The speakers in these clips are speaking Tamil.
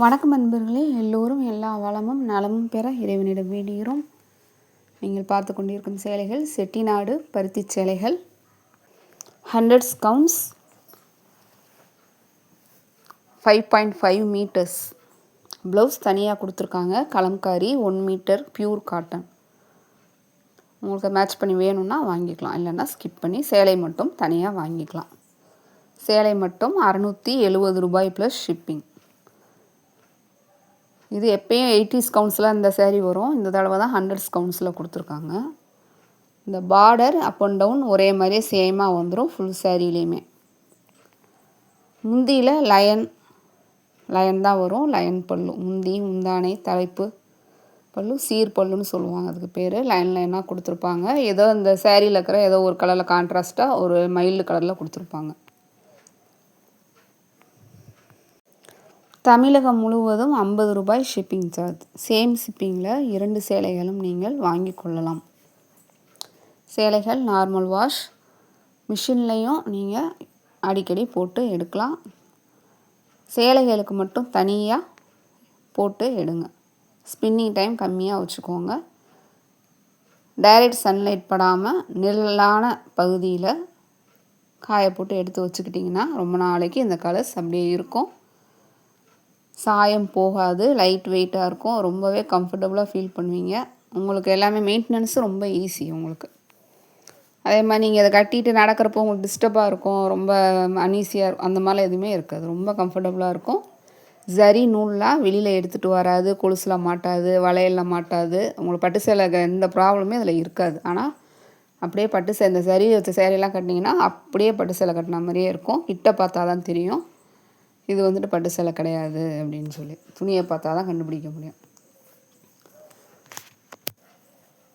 வணக்கம் நண்பர்களே, எல்லோரும் எல்லா வளமும் நலமும் பெற இறைவனிடம் வேண்டுகிறோம். நீங்கள் பார்த்து கொண்டிருக்கும் சேலைகள் செட்டிநாடு பருத்தி சேலைகள். 100 கவுண்ட்ஸ், 5.5 மீட்டர்ஸ். ப்ளவுஸ் தனியாக கொடுத்துருக்காங்க. Kalamkari 1 metre pure cotton. உங்களுக்கு மேட்ச் பண்ணி வேணும்னா வாங்கிக்கலாம், இல்லைன்னா ஸ்கிப் பண்ணி சேலை மட்டும் தனியாக வாங்கிக்கலாம். சேலை மட்டும் 670 ரூபாய் ப்ளஸ் ஷிப்பிங். இது எப்பயும் 80s கவுண்ட்ஸில் இந்த சேரீ வரும். இந்த தடவை தான் 100 கவுண்ட்ஸில் கொடுத்துருக்காங்க. இந்த பார்டர் அப் அண்ட் டவுன் ஒரே மாதிரியே சேமாக வந்துடும் ஃபுல் சேரீலேயுமே. முந்தியில் லயன் தான் வரும். லயன் பல்லு, முந்தி முந்தானை தலைப்பு பல்லு, சீர் பல்லுன்னு சொல்லுவாங்க. அதுக்கு பேர் லைனாக கொடுத்துருப்பாங்க. ஏதோ இந்த சேரீயில் இருக்கிற ஏதோ ஒரு கலரில் கான்ட்ராஸ்ட்டாக ஒரு மைல்டு கலரில் கொடுத்துருப்பாங்க. தமிழகம் முழுவதும் 50 ரூபாய் ஷிப்பிங் சார்ஜ். சேம் ஷிப்பிங்கில் 2 சேலைகளும் நீங்கள் வாங்கி கொள்ளலாம். சேலைகள் நார்மல் வாஷ், மிஷின்லேயும் நீங்கள் அடிக்கடி போட்டு எடுக்கலாம். சேலைகளுக்கு மட்டும் தனியாக போட்டு எடுங்க. ஸ்பின்னிங் டைம் கம்மியாக வச்சுக்கோங்க. டைரக்ட் சன்லைட் படாமல் நிழலான பகுதியில் காய போட்டு எடுத்து வச்சுக்கிட்டிங்கன்னா ரொம்ப நாளைக்கு இந்த கலர்ஸ் அப்படியே இருக்கும். சாயம் போகாது, லைட் வெயிட்டாக இருக்கும். ரொம்பவே கம்ஃபர்டபுளாக ஃபீல் பண்ணுவீங்க. உங்களுக்கு எல்லாமே மெயின்டெனன்ஸும் ரொம்ப ஈஸி உங்களுக்கு. அதே மாதிரி நீங்கள் அதை கட்டிட்டு நடக்கிறப்போ உங்களுக்கு டிஸ்டர்பாக இருக்கும், ரொம்ப அன்ஈஸியாக அந்த மாதிரிலாம் எதுவுமே இருக்காது. ரொம்ப கம்ஃபர்டபுளாக இருக்கும். ஜரி நூல்லாம் வெளியில் எடுத்துகிட்டு வராது, கொலுசில் மாட்டாது, வளையலில் மாட்டாது. உங்களுக்கு பட்டு சேலை எந்த ப்ராப்ளமே அதில் இருக்காது. ஆனால் அப்படியே பட்டு சேலை, இந்த ஜரி வச்ச சேலையெல்லாம் கட்டினீங்கன்னா அப்படியே பட்டு சேலை கட்டின மாதிரியே இருக்கும். கிட்ட பார்த்தா தான் தெரியும் இது வந்துட்டு பட்டு சேலை கிடையாது அப்படின்னு சொல்லி. துணியை பார்த்தா தான் கண்டுபிடிக்க முடியும்.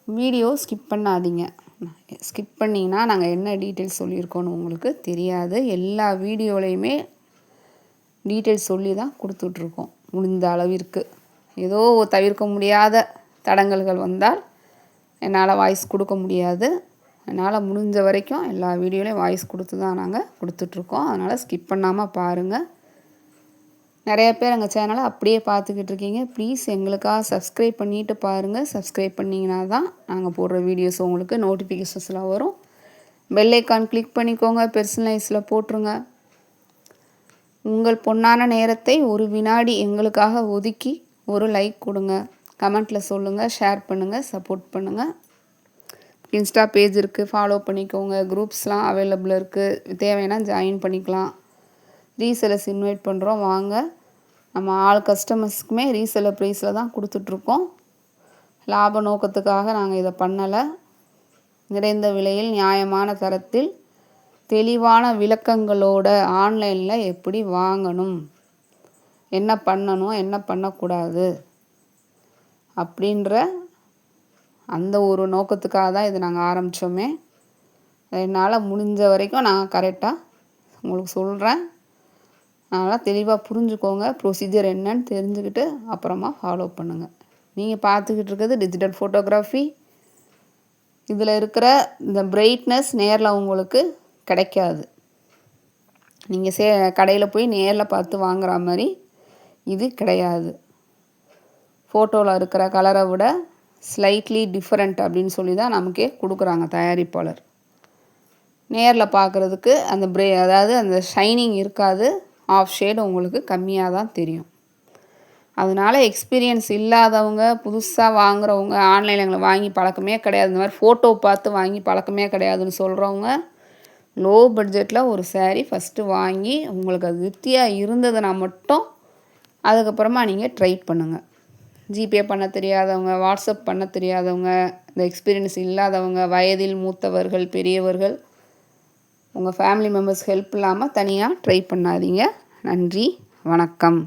வீடியோ ஸ்கிப் பண்ணாதீங்க. ஸ்கிப் பண்ணிங்கன்னா நாங்கள் என்ன டீட்டெயில்ஸ் சொல்லியிருக்கோன்னு உங்களுக்கு தெரியாது. எல்லா வீடியோலையுமே டீட்டெயில்ஸ் சொல்லி தான் கொடுத்துட்ருக்கோம். முடிந்த அளவிற்கு ஏதோ தவிர்க்க முடியாத தடங்கல்கள் வந்தால் என்னால் வாய்ஸ் கொடுக்க முடியாது. என்னால் முடிஞ்ச வரைக்கும் எல்லா வீடியோலையும் வாய்ஸ் கொடுத்து தான் நாங்கள் கொடுத்துட்ருக்கோம். அதனால் ஸ்கிப் பண்ணாமல் பாருங்கள். நிறைய பேர் எங்கள் சேனலை அப்படியே பார்த்துக்கிட்டு இருக்கீங்க. ப்ளீஸ் எங்களுக்காக சப்ஸ்கிரைப் பண்ணிவிட்டு பாருங்கள். சப்ஸ்கிரைப் பண்ணிங்கன்னா தான் நாங்கள் போடுற வீடியோஸ் உங்களுக்கு நோட்டிஃபிகேஷன்ஸ்லாம் வரும். பெல் ஐக்கான் கிளிக் பண்ணிக்கோங்க. பெர்சனலைஸில் போட்டுருங்க. உங்கள் பொன்னான நேரத்தை ஒரு வினாடி எங்களுக்காக ஒதுக்கி ஒரு லைக் கொடுங்க. கமெண்ட்டில் சொல்லுங்கள், ஷேர் பண்ணுங்கள், சப்போர்ட் பண்ணுங்கள். இன்ஸ்டா பேஜ் இருக்குது, ஃபாலோ பண்ணிக்கோங்க. குரூப்ஸ்லாம் அவைலபிள் இருக்குது, தேவைன்னா ஜாயின் பண்ணிக்கலாம். ரீசெலர்ஸ் இன்வைட் பண்ணுறோம், வாங்க. நம்ம ஆல் கஸ்டமர்ஸ்க்குமே ரீசெலர் ப்ரைஸில் தான் கொடுத்துட்ருக்கோம். லாப நோக்கத்துக்காக நாங்கள் இதை பண்ணலை. நிறைந்த விலையில் நியாயமான தரத்தில் தெளிவான விளக்கங்களோட ஆன்லைனில் எப்படி வாங்கணும், என்ன பண்ணணும், என்ன பண்ணக்கூடாது அப்படின்ற அந்த ஒரு நோக்கத்துக்காக தான் இதை நாங்கள் ஆரம்பித்தோமே. என்னால் முடிஞ்ச வரைக்கும் நான் கரெக்டாக உங்களுக்கு சொல்கிறேன். அதனால் தெளிவாக புரிஞ்சுக்கோங்க. ப்ரொசீஜர் என்னன்னு தெரிஞ்சுக்கிட்டு அப்புறமா ஃபாலோ பண்ணுங்கள். நீங்கள் பார்த்துக்கிட்டு இருக்கிறது டிஜிட்டல் ஃபோட்டோகிராஃபி. இதில் இருக்கிற இந்த பிரைட்னஸ் நேரில் உங்களுக்கு கிடைக்காது. நீங்கள் கடையில் போய் நேரில் பார்த்து வாங்குற மாதிரி இது கிடையாது. ஃபோட்டோவில் இருக்கிற கலரை விட ஸ்லைட்லி டிஃப்ரெண்ட் அப்படின்னு சொல்லி தான் நமக்கே கொடுக்குறாங்க தயாரிப்பாளர். நேரில் பார்க்குறதுக்கு அந்த அதாவது அந்த ஷைனிங் இருக்காது. ஆஃப் ஷேடு உங்களுக்கு கம்மியாக தான் தெரியும். அதனால் எக்ஸ்பீரியன்ஸ் இல்லாதவங்க, புதுசாக வாங்குகிறவங்க, ஆன்லைனில் எங்களை வாங்கி பழக்கமே கிடையாது, இந்த மாதிரி ஃபோட்டோ பார்த்து வாங்கி பழக்கமே கிடையாதுன்னு சொல்கிறவங்க, லோ பட்ஜெட்டில் ஒரு சேரீ ஃபஸ்ட்டு வாங்கி உங்களுக்கு அது திருப்தியாக இருந்ததுன்னா மட்டும் அதுக்கப்புறமா நீங்கள் ட்ரை பண்ணுங்கள். ஜிபே பண்ண தெரியாதவங்க, வாட்ஸ்அப் பண்ண தெரியாதவங்க, இந்த எக்ஸ்பீரியன்ஸ் இல்லாதவங்க, வயதில் மூத்தவர்கள், பெரியவர்கள், உங்கள் ஃபேமிலி மெம்பர்ஸ் ஹெல்ப் இல்லாமல் தனியாக ட்ரை பண்ணாதீங்க. நன்றி, வணக்கம்.